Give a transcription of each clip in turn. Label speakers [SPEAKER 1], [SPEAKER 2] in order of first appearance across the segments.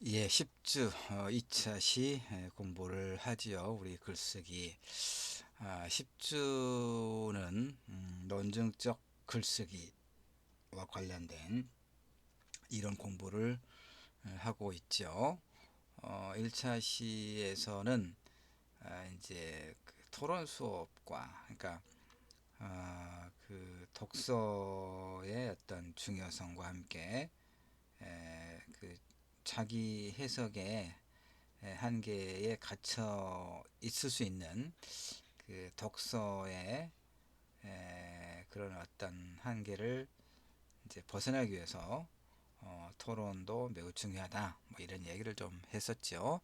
[SPEAKER 1] 예, 10주 2차 시 공부를 하지요. 우리 글쓰기. 10주는 논증적 글쓰기와 관련된 이런 공부를 하고 있죠. 1차 시에서는 이제 그 토론 수업과 그러니까 그 독서의 어떤 중요성과 함께 그 자기 해석의 한계에 갇혀 있을 수 있는 그 독서의 그런 어떤 한계를 이제 벗어나기 위해서 토론도 매우 중요하다. 뭐 이런 얘기를 좀 했었죠.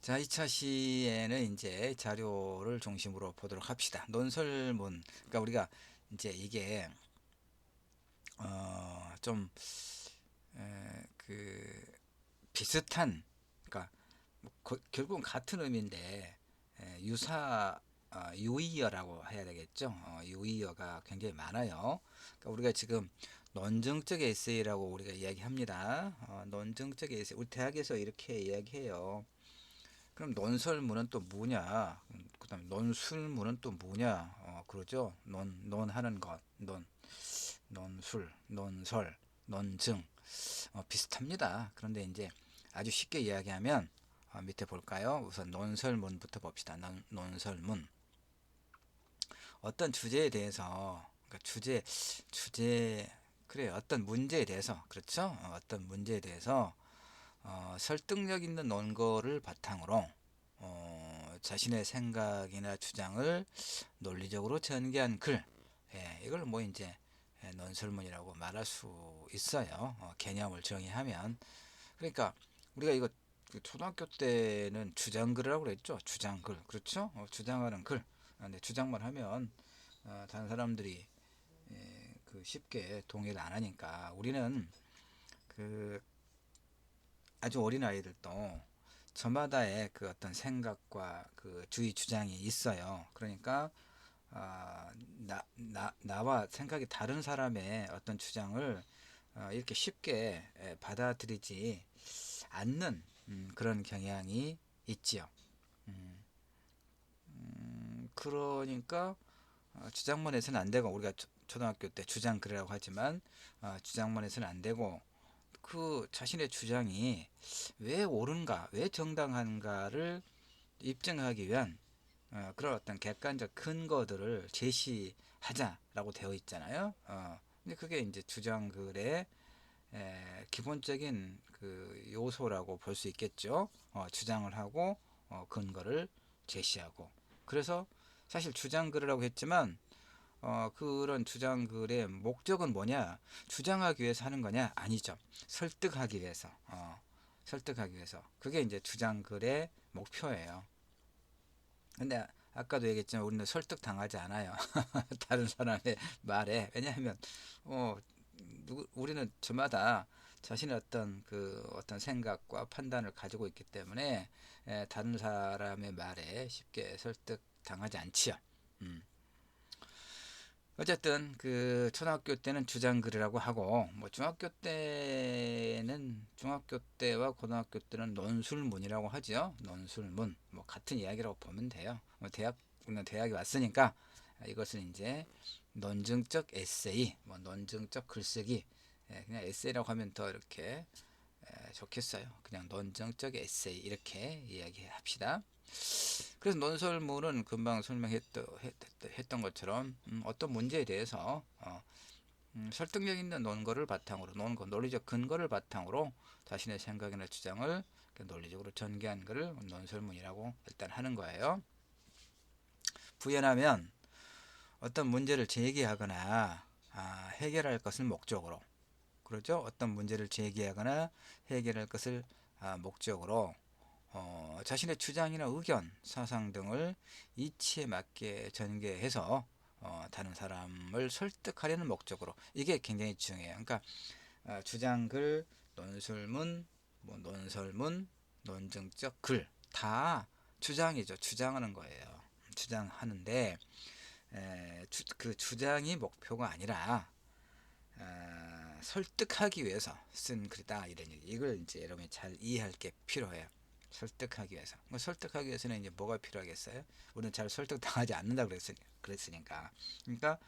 [SPEAKER 1] 자, 2차 시에는 이제 자료를 중심으로 보도록 합시다. 논설문. 그러니까 우리가 이제 이게 좀 그 비슷한, 그러니까 뭐 결국은 같은 의미인데 유사 유의어라고 해야 되겠죠. 유의어가 굉장히 많아요. 그러니까 우리가 지금 논증적 에세이라고 우리가 이야기합니다. 논증적 에세이 우리 대학에서 이렇게 이야기해요. 그럼 논설문은 또 뭐냐? 그다음에 논술문은 또 뭐냐? 그러죠. 논하는 것, 논술, 논설, 논증 비슷합니다. 그런데 이제 아주 쉽게 이야기하면 밑에 볼까요? 우선 논설문부터 봅시다. 논설문. 어떤 주제에 대해서 그러니까 주제 그래 어떤 문제에 대해서 그렇죠? 어떤 문제에 대해서 설득력 있는 논거를 바탕으로 자신의 생각이나 주장을 논리적으로 전개한 글. 예, 이걸 뭐 이제 논설문이라고 말할 수 있어요. 개념을 정의하면. 그러니까 우리가 이거 그 초등학교 때는 주장글이라고 그랬죠. 주장글. 그렇죠? 주장하는 글. 근데 주장만 하면 다른 사람들이 그 쉽게 동의를 안 하니까 우리는 그 아주 어린 아이들도 저마다의 그 어떤 생각과 그 주의 주장이 있어요. 그러니까 나와 생각이 다른 사람의 어떤 주장을 이렇게 쉽게 받아들이지 않는 그런 경향이 있지요. 그러니까 주장만 해서는 안 되고 우리가 초등학교 때 주장 그래라고 하지만 주장만 해서는 안 되고 그 자신의 주장이 왜 옳은가, 왜 정당한가를 입증하기 위한 그런 어떤 객관적 근거들을 제시하자라고 되어 있잖아요. 근데 그게 이제 주장글의 기본적인 그 요소라고 볼 수 있겠죠. 주장을 하고 근거를 제시하고. 그래서 사실 주장글이라고 했지만 그런 주장글의 목적은 뭐냐? 주장하기 위해서 하는 거냐? 아니죠. 설득하기 위해서. 설득하기 위해서. 그게 이제 주장글의 목표예요. 근데 아까도 얘기했지만 우리는 설득 당하지 않아요. 다른 사람의 말에. 왜냐하면 어, 우리는 저마다 자신의 어떤 그 어떤 생각과 판단을 가지고 있기 때문에 다른 사람의 말에 쉽게 설득 당하지 않지요. 음. 어쨌든 그 초등학교 때는 주장글이라고 하고 뭐 중학교 때와 고등학교 때는 논술문이라고 하죠. 논술문 뭐 같은 이야기라고 보면 돼요. 우리는 대학에 왔으니까 이것은 이제 논증적 에세이, 뭐 논증적 글쓰기. 그냥 에세이라고 하면 더 이렇게 좋겠어요. 그냥 논증적 에세이 이렇게 이야기합시다. 그래서 논설문은 금방 설명했던 것처럼 어떤 문제에 대해서 설득력 있는 논거를 바탕으로 논리적 근거를 바탕으로 자신의 생각이나 주장을 논리적으로 전개한 것을 논설문이라고 일단 하는 거예요. 부연하면 어떤 문제를 제기하거나 해결할 것을 목적으로 그렇죠? 어떤 문제를 제기하거나 해결할 것을 목적으로 자신의 주장이나 의견, 사상 등을 이치에 맞게 전개해서 다른 사람을 설득하려는 목적으로 이게 굉장히 중요해요. 그러니까 주장글, 논술문, 뭐 논설문, 논증적 글 다 주장이죠. 주장하는 거예요. 주장하는데 그 주장이 목표가 아니라 설득하기 위해서 쓴 글이다 이런 얘기. 이걸 이제 여러분이 잘 이해할 게 필요해요. 설득하기 위해서. 뭐 설득하기 위해서는 이제 뭐가 필요하겠어요? 우리는 잘 설득당하지 않는다 그랬으니까. 그러니까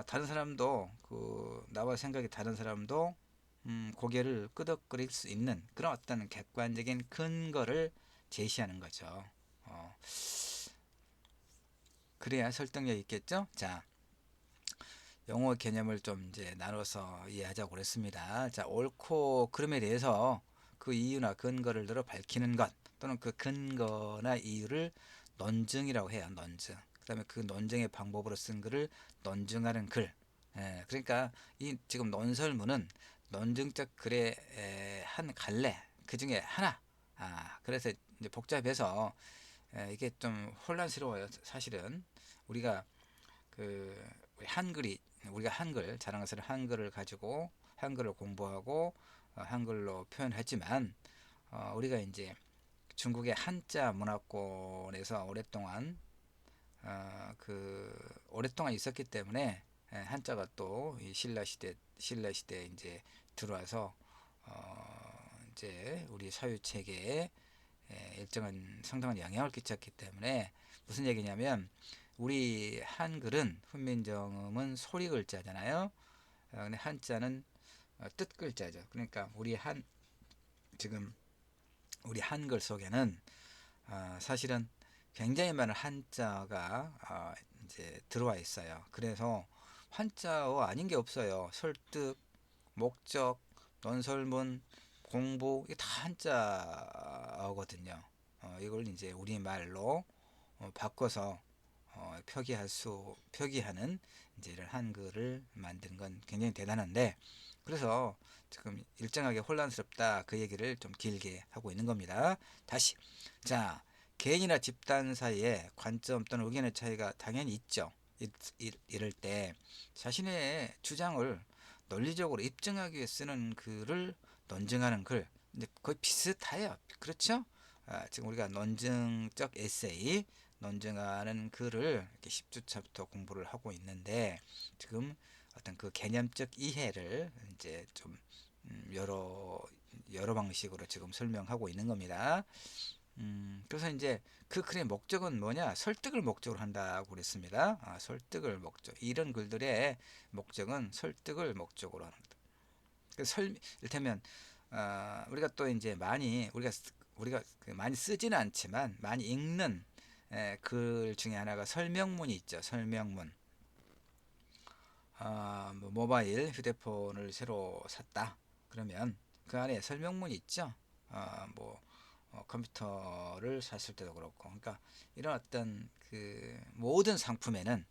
[SPEAKER 1] 다른 사람도 나와 생각이 다른 사람도 고개를 끄덕거릴 수 있는 그런 어떤 객관적인 근거를 제시하는 거죠. 어, 그래야 설득력 있겠죠? 자, 영어 개념을 좀 이제 나눠서 이해하자고 그랬습니다. 자, 옳고 그름에 대해서 그 이유나 근거를 들어 밝히는 것 또는 그 근거나 이유를 논증이라고 해요. 논증. 그다음에 그 논증의 방법으로 쓴 글을 논증하는 글. 그러니까 이 지금 논설문은 논증적 글의 한 갈래 그 중에 하나. 그래서 이제 복잡해서 이게 좀 혼란스러워요. 사실은 우리가 그 한글이 우리가 한글 자랑스러운 한글을 가지고 한글을 공부하고 한글로 표현하지만 우리가 이제 중국의 한자 문화권에서 오랫동안 있었기 때문에 한자가 또 이 신라 시대 이제 들어와서 이제 우리 사유 체계에 일정한 상당한 영향을 끼쳤기 때문에 무슨 얘기냐면 우리 한글은 훈민정음은 소리 글자잖아요. 근데 한자는 뜻 글자죠. 그러니까 지금 우리 한글 속에는 사실은 굉장히 많은 한자가 이제 들어와 있어요. 그래서 한자어 아닌 게 없어요. 설득, 목적, 논설문, 공부 이게 다 한자어거든요. 이걸 이제 우리말로 바꿔서 표기하는 이제 이런 한글을 만든 건 굉장히 대단한데 그래서 지금 일정하게 혼란스럽다 그 얘기를 좀 길게 하고 있는 겁니다. 다시 자 개인이나 집단 사이에 관점 또는 의견의 차이가 당연히 있죠. 이럴 때 자신의 주장을 논리적으로 입증하기 위해 쓰는 글을 논증하는 글 이제 거의 비슷해요. 그렇죠? 지금 우리가 논증적 에세이 논증하는 글을 이렇게 10주차부터 공부를 하고 있는데 지금 어떤 그 개념적 이해를 이제 좀 여러 방식으로 지금 설명하고 있는 겁니다. 그래서 이제 그 글의 목적은 뭐냐? 설득을 목적으로 한다고 그랬습니다. 설득을 목적. 이런 글들의 목적은 설득을 목적으로 하는 거다. 이를테면 우리가 또 이제 우리가 많이 쓰지는 않지만 많이 읽는 글 중에 하나가 설명문이 있죠. 설명문. 뭐 모바일 휴대폰을 새로 샀다. 그러면 그 안에 설명문이 있죠. 뭐 컴퓨터를 샀을 때도 그렇고. 그러니까 이런 어떤 그 모든 상품에는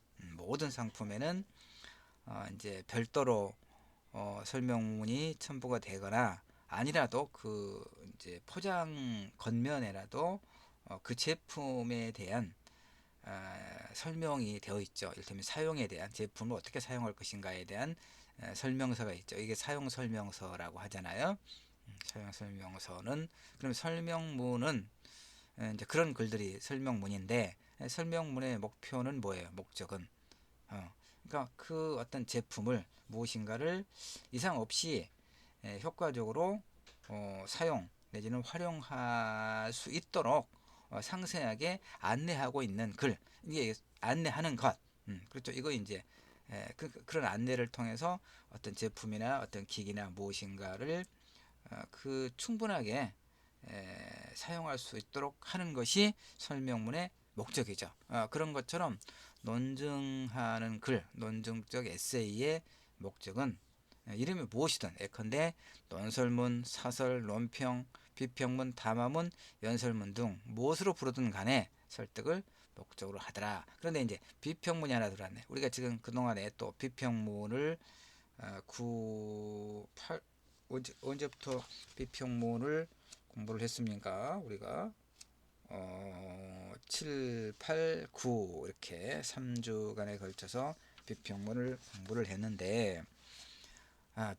[SPEAKER 1] 이제 별도로 설명문이 첨부가 되거나 아니라도 그 이제 포장 겉면에라도 그 제품에 대한 설명이 되어 있죠. 이를테면 사용에 대한 제품을 어떻게 사용할 것인가에 대한 설명서가 있죠. 이게 사용 설명서라고 하잖아요. 사용 설명서는 그럼 설명문은 이제 그런 글들이 설명문인데 설명문의 목표는 뭐예요? 목적은 그러니까 그 어떤 제품을 무엇인가를 이상 없이 효과적으로 사용 내지는 활용할 수 있도록 상세하게 안내하고 있는 글 이게 안내하는 것 그렇죠. 이거 이제 그런 안내를 통해서 어떤 제품이나 어떤 기기나 무엇인가를 충분하게 사용할 수 있도록 하는 것이 설명문의 목적이죠. 그런 것처럼 논증하는 글, 논증적 에세이의 목적은 이름이 무엇이든 예컨대 논설문, 사설, 논평, 비평문, 담화문, 연설문 등 무엇으로 부르든 간에 설득을 목적으로 하더라. 그런데 이제 비평문이 하나 들어왔네. 우리가 지금 그동안에 또 비평문을 8 언제부터 비평문을 공부를 했습니까? 우리가 7, 8, 9 이렇게 3주간에 걸쳐서 비평문을 공부를 했는데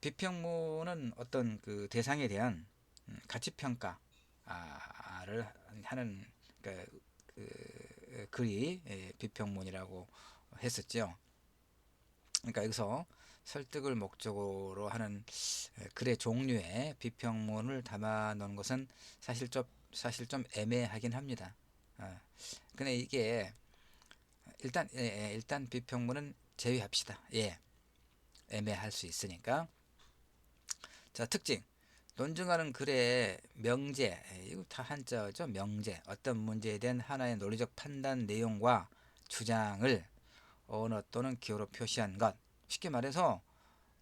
[SPEAKER 1] 비평문은 어떤 그 대상에 대한 가치 평가를 하는 글이 비평문이라고 했었죠. 그러니까 여기서 설득을 목적으로 하는 글의 종류의 비평문을 담아 놓은 것은 사실 좀 애매하긴 합니다. 근데 이게 일단 비평문은 제외합시다. 애매할 수 있으니까. 자, 특징. 논증하는 글의 명제, 이거 다 한자죠. 명제. 어떤 문제에 대한 하나의 논리적 판단 내용과 주장을 언어 또는 기호로 표시한 것. 쉽게 말해서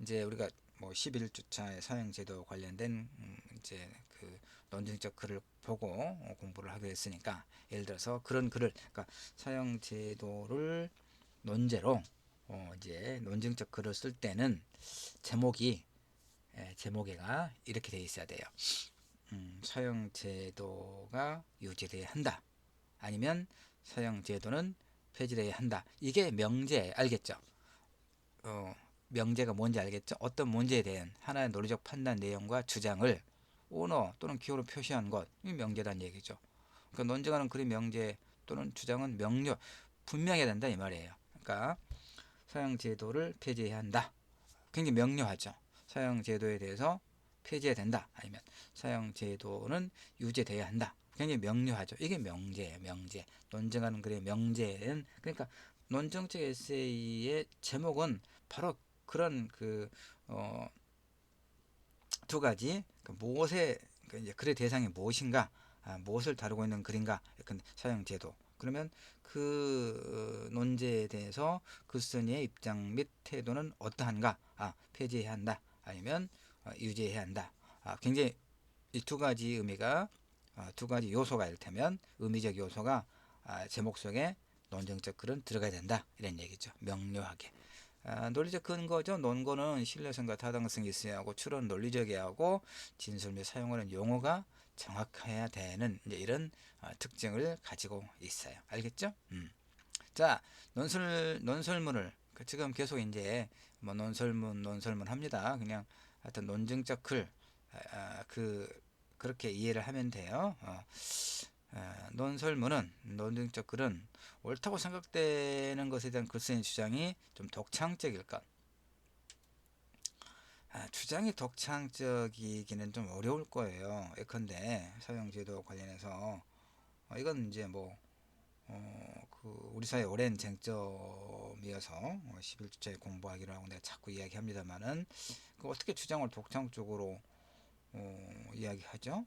[SPEAKER 1] 이제 우리가 뭐 11주차의 사형제도 관련된 이제 그 논증적 글을 보고 공부를 하게 됐으니까, 예를 들어서 그런 글을, 그러니까 사형제도를 논제로 이제 논증적 글을 쓸 때는 제목에가 이렇게 돼 있어야 돼요. 사형제도가 유지돼야 한다. 아니면 사형제도는 폐지돼야 한다. 이게 명제, 알겠죠? 명제가 뭔지 알겠죠? 어떤 문제에 대한 하나의 논리적 판단 내용과 주장을 언어 또는 기호로 표시한 것, 이 명제란 얘기죠. 그러니까 논증하는 글의 명제 또는 주장은 분명해야 된다 이 말이에요. 그러니까 사형제도를 폐지해야 한다. 굉장히 명료하죠. 사형제도에 대해서 폐지해야 된다. 아니면 사형제도는 유지돼야 한다. 굉장히 명료하죠. 이게 명제예요. 명제. 논증하는 글의 명제는, 그러니까 논증적 에세이의 제목은 바로 그런 두 가지, 무엇의 이제 글의 대상이 무엇인가, 무엇을 다루고 있는 글인가, 사형제도. 그러면 그 논제에 대해서 글쓴이의 입장 및 태도는 어떠한가? 폐지해야 한다. 아니면 유지해야 한다. 굉장히 이 두 가지 의미가, 두 가지 요소가 이를테면 의미적 요소가 제목 속에 논증적 글은 들어가야 된다. 이런 얘기죠. 명료하게. 논리적 근거죠. 논거는 신뢰성과 타당성이 있어야 하고, 추론 논리적이어야 하고, 진술 및 사용하는 용어가 정확해야 되는 이제 이런 특징을 가지고 있어요. 알겠죠? 자, 논설문을 지금 계속 이제 뭐 논설문 합니다. 그냥 하여튼 논증적 글, 그렇게 이해를 하면 돼요. 논증적 글은 옳다고 생각되는 것에 대한 글쓴이 주장이 좀 독창적일 것. 주장이 독창적이기는 좀 어려울 거예요. 예컨대 사형제도 관련해서 이건 이제 뭐 우리 사회 오랜 쟁점이어서 11주차에 공부하기로 하고 내가 자꾸 이야기합니다만은, 어떻게 주장을 독창적으로 이야기하죠?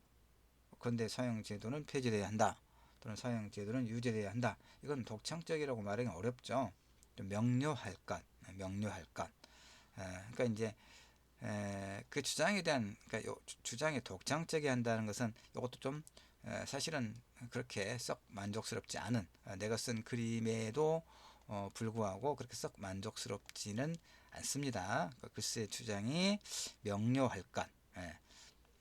[SPEAKER 1] 그런데 사형제도는 폐지돼야 한다. 또는 사형제도는 유지돼야 한다. 이건 독창적이라고 말하기 어렵죠. 좀 명료할 것, 명료할 것. 그러니까 이제 그 주장에 대한, 그러니까 주장이 독창적이 한다는 것은 이것도 좀 사실은 그렇게 썩 만족스럽지 않은, 내가 쓴 그림에도 불구하고 그렇게 썩 만족스럽지는 않습니다. 글쎄 주장이 명료할 것.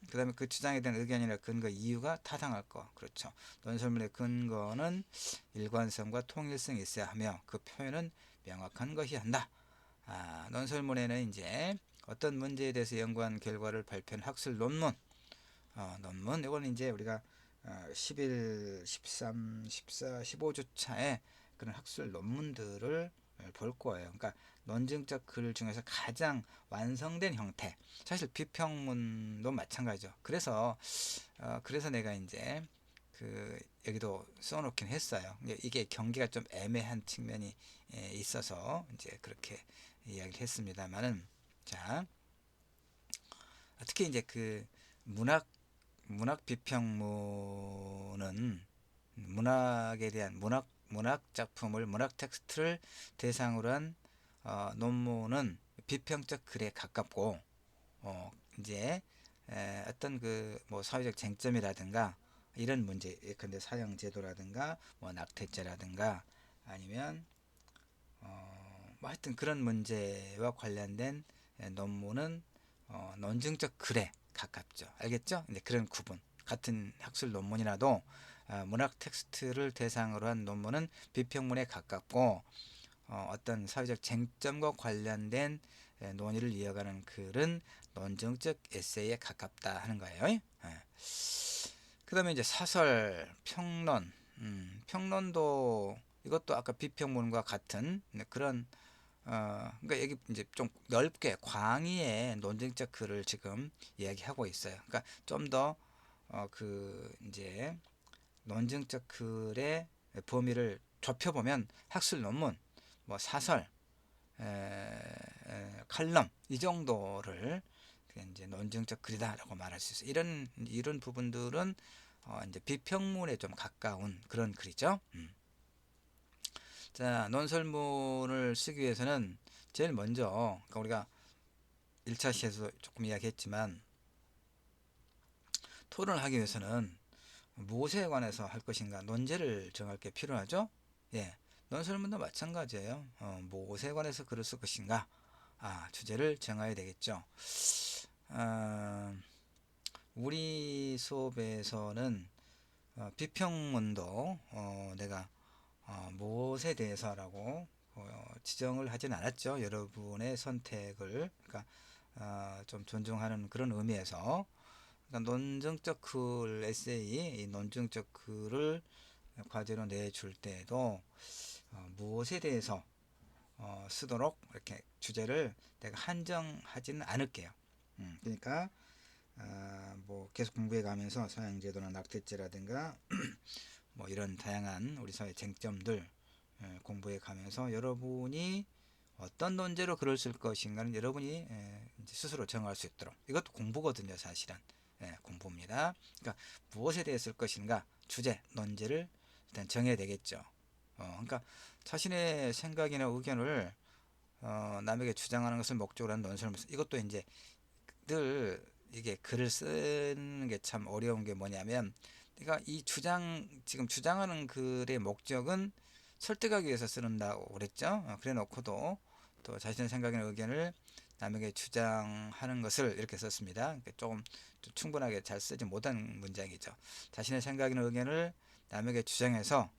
[SPEAKER 1] 그 다음에 그 주장에 대한 의견이나 근거, 이유가 타당할 것. 그렇죠. 논설문의 근거는 일관성과 통일성이 있어야 하며 그 표현은 명확한 것이 한다. 논설문에는 이제 어떤 문제에 대해서 연구한 결과를 발표한 학술 논문, 이건 이제 우리가 11, 13, 14, 15주 차에 그런 학술 논문들을 볼 거예요. 그러니까 논증적 글 중에서 가장 완성된 형태. 사실 비평문도 마찬가지죠. 그래서 내가 이제 여기도 써놓긴 했어요. 이게 경계가 좀 애매한 측면이 있어서 이제 그렇게 이야기를 했습니다만은, 자, 특히 이제 문학 비평문은 문학에 대한 문학 작품을, 문학 텍스트를 대상으로 한 논문은 비평적 글에 가깝고, 이제 어떤 뭐 사회적 쟁점이라든가 이런 문제, 예컨대 사형제도라든가 뭐 낙태죄라든가 아니면 뭐 하여튼 그런 문제와 관련된 논문은 논증적 글에 가깝죠. 알겠죠? 이제 그런 구분. 같은 학술 논문이라도 문학 텍스트를 대상으로 한 논문은 비평문에 가깝고, 어떤 사회적 쟁점과 관련된 논의를 이어가는 글은 논증적 에세이에 가깝다 하는 거예요. 그 다음에 이제 사설, 평론도 이것도 아까 비평문과 같은 그런 그러니까 여기 이제 좀 넓게 광의의 논증적 글을 지금 이야기하고 있어요. 그러니까 좀 더 그 이제 논증적 글의 범위를 좁혀보면 학술 논문, 뭐 사설, 칼럼 이 정도를 이제 논증적 글이다라고 말할 수 있어요. 이런 부분들은 이제 비평문에 좀 가까운 그런 글이죠. 자, 논설문을 쓰기 위해서는 제일 먼저 그러니까 우리가 1차 시에서 조금 이야기했지만 토론을 하기 위해서는 무엇에 관해서 할 것인가 논제를 정할 게 필요하죠. 예, 논설문도 마찬가지예요. 무엇에 관해서 글을 쓸 것인가 주제를 정해야 되겠죠. 우리 수업에서는 비평문도 내가 무엇에 대해서라고 지정을 하진 않았죠. 여러분의 선택을 그러니까 좀 존중하는 그런 의미에서 그러니까 논증적 글 에세이, 이 논증적 글을 과제로 내줄 때도 무엇에 대해서 쓰도록 이렇게 주제를 내가 한정하지는 않을게요. 그러니까 뭐 계속 공부해 가면서 서양제도나 낙태죄라든가 뭐 이런 다양한 우리 사회 쟁점들 공부해 가면서 여러분이 어떤 논제로 글을 쓸 것인가는 여러분이 이제 스스로 정할 수 있도록 이것도 공부거든요. 사실은 공부입니다. 그러니까 무엇에 대해 쓸 것인가 주제 논제를 일단 정해야 되겠죠. 그러니까 자신의 생각이나 의견을 남에게 주장하는 것을 목적으로 하는 논설을 이것도 이제 늘 이게 글을 쓰는 게 참 어려운 게 뭐냐면 그러니까 이 지금 주장하는 글의 목적은 설득하기 위해서 쓰는다고 그랬죠. 그래 놓고도 또 자신의 생각이나 의견을 남에게 주장하는 것을 이렇게 썼습니다. 그러니까 조금 충분하게 잘 쓰지 못한 문장이죠. 자신의 생각이나 의견을 남에게 주장해서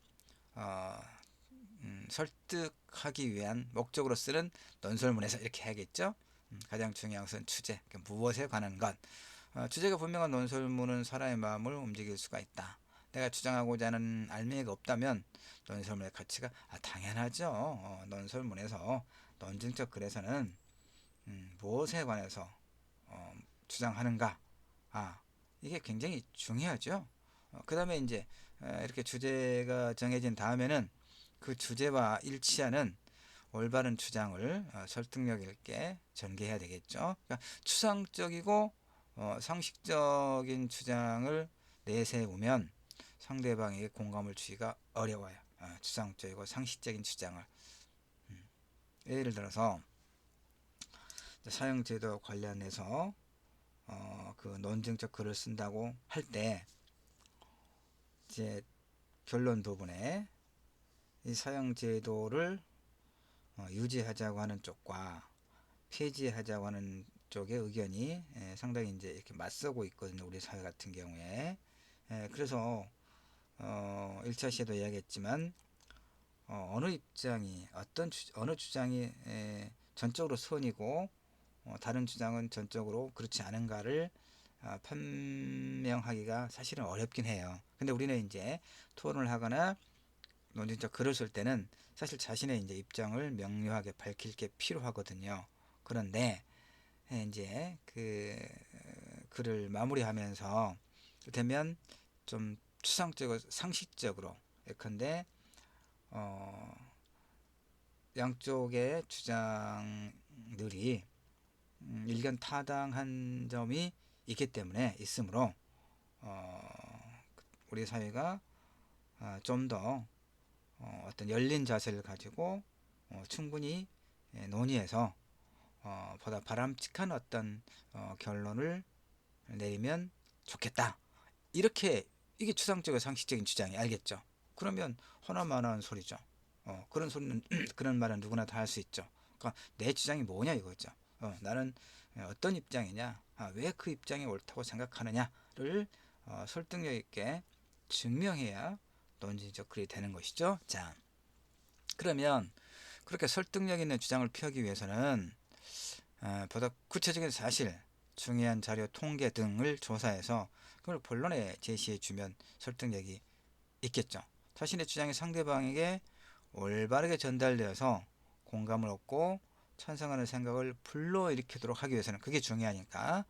[SPEAKER 1] 설득하기 위한 목적으로 쓰는 논설문에서 이렇게 해야겠죠. 가장 중요한 것은 주제, 그러니까 무엇에 관한 것. 주제가 분명한 논설문은 사람의 마음을 움직일 수가 있다. 내가 주장하고자 하는 알맹이가 없다면 논설문의 가치가 당연하죠. 논설문에서 논증적 글에서는 무엇에 관해서 주장하는가. 이게 굉장히 중요하죠. 그 다음에 이제 이렇게 주제가 정해진 다음에는 그 주제와 일치하는 올바른 주장을 설득력 있게 전개해야 되겠죠. 그러니까 추상적이고 상식적인 주장을 내세우면 상대방에게 공감을 주기가 어려워요. 추상적이고 상식적인 주장을. 예를 들어서 사형제도 관련해서 그 논증적 글을 쓴다고 할 때 이제 결론 부분에 이 사형제도를 유지하자고 하는 쪽과 폐지하자고 하는 쪽의 의견이 상당히 이제 이렇게 맞서고 있거든요. 우리 사회 같은 경우에. 그래서 1차 시에도 이야기했지만 어느 입장이 어느 주장이 전적으로 선이고 다른 주장은 전적으로 그렇지 않은가를 판명하기가 사실은 어렵긴 해요. 근데 우리는 이제 토론을 하거나 논쟁적 글을 쓸 때는 사실 자신의 이제 입장을 명료하게 밝힐 게 필요하거든요. 그런데 이제 그 글을 마무리하면서 되면 좀 추상적으로 상식적으로 예컨대 양쪽의 주장들이 일견 타당한 점이 있으므로 우리 사회가 좀 더 어떤 열린 자세를 가지고 충분히 논의해서 보다 바람직한 어떤 결론을 내리면 좋겠다. 이렇게 이게 추상적이고 상식적인 주장이 알겠죠. 그러면 허나만한 소리죠. 그런 소리는 그런 말은 누구나 다 할 수 있죠. 그러니까 내 주장이 뭐냐 이거죠. 나는 어떤 입장이냐, 왜 그 입장이 옳다고 생각하느냐를 설득력 있게 증명해야 논리적 글이 되는 것이죠. 자, 그러면 그렇게 설득력 있는 주장을 펴기 위해서는 보다 구체적인 사실, 중요한 자료, 통계 등을 조사해서 그걸 본론에 제시해 주면 설득력이 있겠죠. 자신의 주장이 상대방에게 올바르게 전달되어서 공감을 얻고 찬성하는 생각을 불러일으키도록 하기 위해서는 그게 중요하니까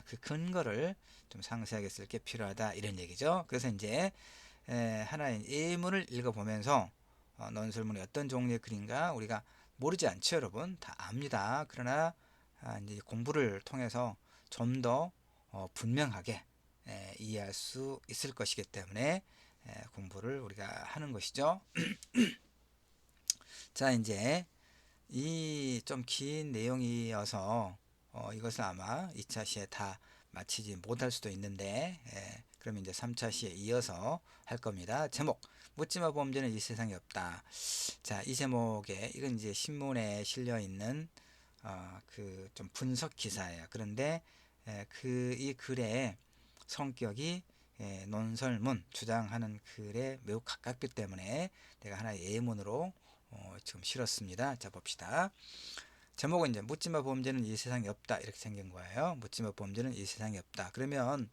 [SPEAKER 1] 그 근거를 좀 상세하게 쓸 게 필요하다 이런 얘기죠. 그래서 이제 하나의 예문을 읽어보면서 논술문이 어떤 종류의 글인가 우리가 모르지 않죠, 여러분. 다 압니다. 그러나 이제 공부를 통해서 좀 더 분명하게 이해할 수 있을 것이기 때문에 공부를 우리가 하는 것이죠. 자, 이제 이 좀 긴 내용이어서 이것을 아마 2차 시에 다 마치지 못할 수도 있는데 그러면 이제 3차 시에 이어서 할 겁니다. 제목 묻지마 범죄는 이 세상에 없다. 자, 이 제목에 이건 이제 신문에 실려 있는 그 좀 분석 기사예요. 그런데 그 이 글의 성격이 논설문 주장하는 글에 매우 가깝기 때문에 내가 하나의 예문으로 지금 실었습니다. 자, 봅시다. 제목은 이제 묻지마 범죄는 이 세상에 없다 이렇게 생긴 거예요. 묻지마 범죄는 이 세상에 없다. 그러면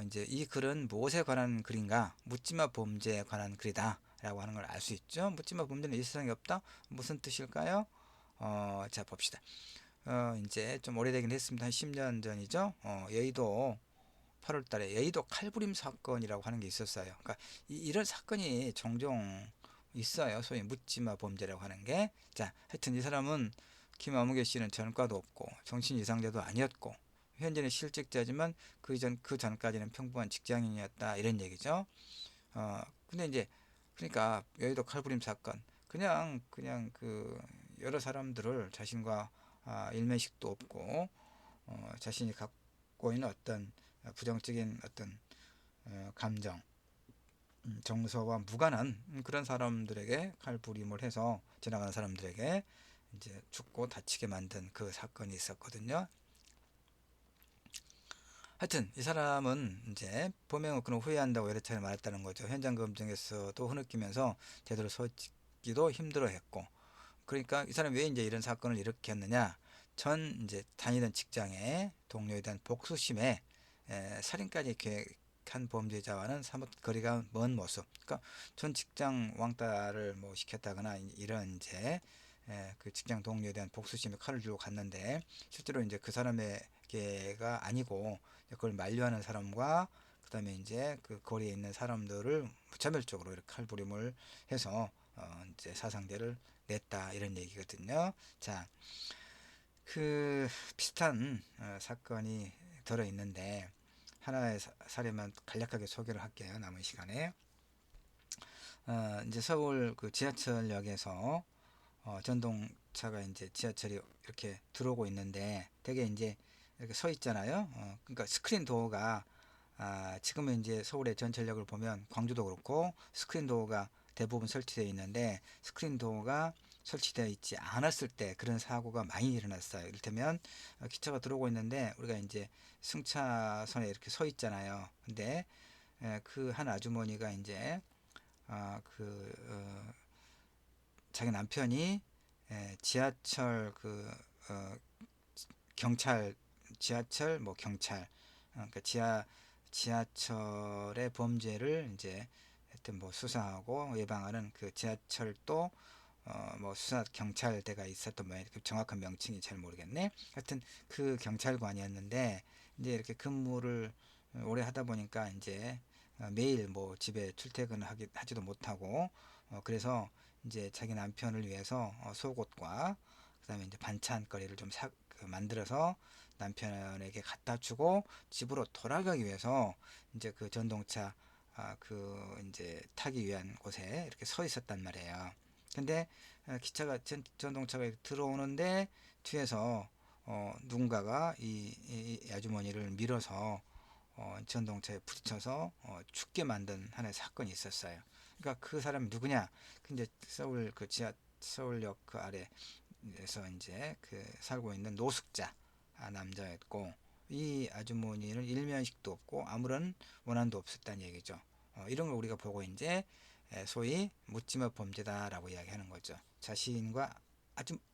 [SPEAKER 1] 이제 이 글은 무엇에 관한 글인가? 묻지마 범죄에 관한 글이다 라고 하는 걸 알 수 있죠. 묻지마 범죄는 이 세상에 없다. 무슨 뜻일까요? 자, 봅시다. 이제 좀 오래되긴 했습니다. 한 10년 전이죠. 여의도 8월 달에 여의도 칼부림 사건이라고 하는 게 있었어요. 그러니까 이런 사건이 종종 있어요. 소위 묻지마 범죄라고 하는 게. 자, 하여튼 이 사람은 김아무개 씨는 전과도 없고 정신 이상자도 아니었고 현재는 실직자지만 그 전까지는 평범한 직장인이었다 이런 얘기죠. 근데 이제 그러니까 여의도 칼부림 사건 그냥 그 여러 사람들을 자신과 일면식도 없고 자신이 갖고 있는 어떤 부정적인 어떤 감정 정서와 무관한 그런 사람들에게 칼부림을 해서 지나가는 사람들에게 이제 죽고 다치게 만든 그 사건이 있었거든요. 하여튼 이 사람은 이제 범행을 그는 후회한다고 여러 차례 말했다는 거죠. 현장 검증에서도 흐느끼면서 제대로 서기도 힘들어했고, 그러니까 이 사람이 왜 이제 이런 사건을 일으켰느냐? 전 이제 다니던 직장에 동료에 대한 복수심에 살인까지 계획한 범죄자와는 사뭇 거리가 먼 모습. 그러니까 전 직장 왕따를 뭐 시켰다거나 이런 이제 그 직장 동료에 대한 복수심에 칼을 들고 갔는데 실제로 이제 그 사람에게가 아니고 그걸 만류하는 사람과 그다음에 이제 그 거리에 있는 사람들을 무차별적으로 이렇게 칼부림을 해서 이제 사상자를 냈다 이런 얘기거든요. 자, 그 비슷한 사건이 들어 있는데 하나의 사례만 간략하게 소개를 할게요. 남은 시간에 이제 서울 그 지하철역에서 전동차가 이제 지하철이 이렇게 들어오고 있는데 되게 이제 이렇게 서 있잖아요. 그러니까 스크린 도어가 지금은 이제 서울의 전철역을 보면 광주도 그렇고 스크린 도어가 대부분 설치되어 있는데 스크린 도어가 설치되어 있지 않았을 때 그런 사고가 많이 일어났어요. 이를테면 기차가 들어오고 있는데 우리가 이제 승차선에 이렇게 서 있잖아요. 근데 그 한 아주머니가 이제 자기 남편이 지하철 경찰 지하철 뭐 경찰 그러니까 지하철의 범죄를 이제 하여튼 뭐 수사하고 예방하는 그 지하철도 뭐 수사 경찰대가 있었던 모양 그 정확한 명칭이 잘 모르겠네. 하여튼 그 경찰관이었는데 이제 이렇게 근무를 오래 하다 보니까 이제 매일 뭐 집에 하지도 못하고 그래서 이제 자기 남편을 위해서 속옷과 그다음에 이제 반찬거리를 좀 만들어서 남편에게 갖다 주고 집으로 돌아가기 위해서 이제 그 전동차 그 이제 타기 위한 곳에 이렇게 서 있었단 말이에요. 근데 기차가 전동차가 들어오는데 뒤에서 누군가가 이 아주머니를 밀어서 전동차에 부딪혀서 죽게 만든 하나의 사건이 있었어요. 그러니까 그 사람이 누구냐? 근데 서울역 그 아래에서 이제 그 살고 있는 노숙자 남자였고 이 아주머니는 일면식도 없고 아무런 원한도 없었다는 얘기죠. 이런 걸 우리가 보고 이제 소위 묻지마 범죄다라고 이야기하는 거죠. 자신과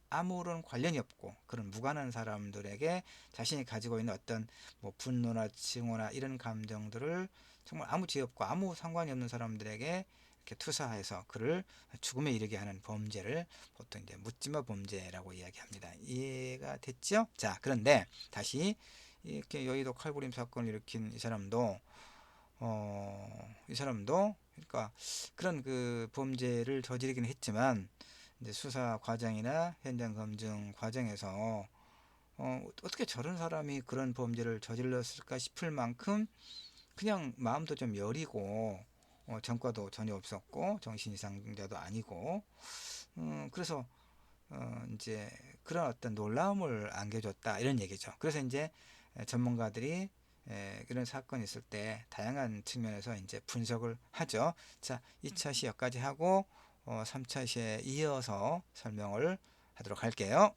[SPEAKER 1] 아무런 관련이 없고 그런 무관한 사람들에게 자신이 가지고 있는 어떤 뭐 분노나 증오나 이런 감정들을 정말 아무 죄 없고 아무 상관이 없는 사람들에게 이렇게 투사해서 그를 죽음에 이르게 하는 범죄를 보통 이제 묻지마 범죄라고 이야기합니다. 이해가 됐죠? 자, 그런데 다시 이렇게 여의도 칼부림 사건을 일으킨 이 사람도 그러니까 그런 그 범죄를 저지르긴 했지만 이제 수사 과정이나 현장 검증 과정에서 어떻게 저런 사람이 그런 범죄를 저질렀을까 싶을 만큼 그냥 마음도 좀 여리고 전과도 전혀 없었고 정신 이상자도 아니고 그래서 이제 그런 어떤 놀라움을 안겨줬다 이런 얘기죠. 그래서 이제 전문가들이 그런 사건이 있을 때 다양한 측면에서 이제 분석을 하죠. 자, 2차 시 여기까지 하고 3차 시에 이어서 설명을 하도록 할게요.